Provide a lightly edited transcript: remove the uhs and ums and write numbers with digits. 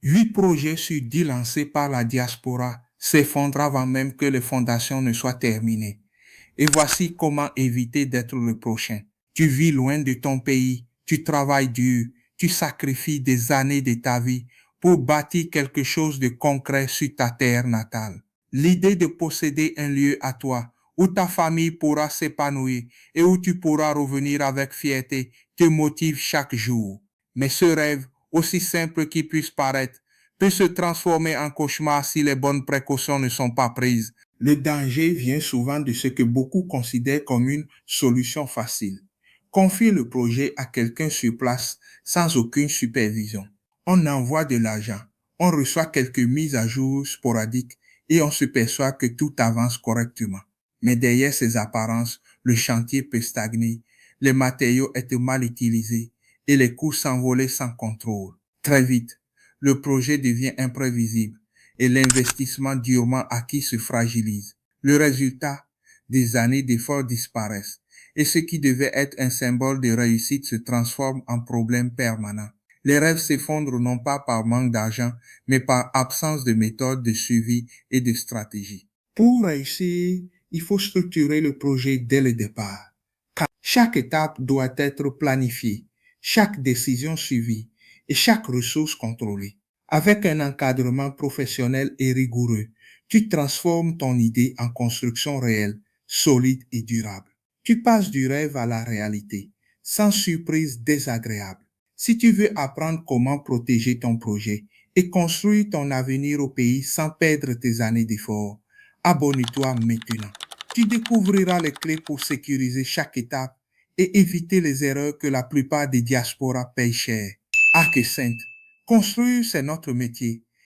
8 projets sur 10 lancés par la diaspora s'effondrent avant même que les fondations ne soient terminées. Et voici comment éviter d'être le prochain. Tu vis loin de ton pays, tu travailles dur, tu sacrifies des années de ta vie pour bâtir quelque chose de concret sur ta terre natale. L'idée de posséder un lieu à toi où ta famille pourra s'épanouir et où tu pourras revenir avec fierté te motive chaque jour. Mais ce rêve, aussi simple qu'il puisse paraître, peut se transformer en cauchemar si les bonnes précautions ne sont pas prises. Le danger vient souvent de ce que beaucoup considèrent comme une solution facile. Confier le projet à quelqu'un sur place sans aucune supervision. On envoie de l'argent, on reçoit quelques mises à jour sporadiques et on se perçoit que tout avance correctement. Mais derrière ces apparences, le chantier peut stagner, les matériaux être mal utilisés et les coûts s'envoler sans contrôle. Très vite, le projet devient imprévisible et l'investissement durement acquis se fragilise. Le résultat, des années d'efforts disparaissent et ce qui devait être un symbole de réussite se transforme en problème permanent. Les rêves s'effondrent non pas par manque d'argent, mais par absence de méthode de suivi et de stratégie. Pour réussir, il faut structurer le projet dès le départ. Chaque étape doit être planifiée, chaque décision suivie et chaque ressource contrôlée. Avec un encadrement professionnel et rigoureux, tu transformes ton idée en construction réelle, solide et durable. Tu passes du rêve à la réalité, sans surprise désagréable. Si tu veux apprendre comment protéger ton projet et construire ton avenir au pays sans perdre tes années d'efforts, abonne-toi maintenant. Tu découvriras les clés pour sécuriser chaque étape et éviter les erreurs que la plupart des diasporas payent cher. Arc Sainte, construire, c'est notre métier.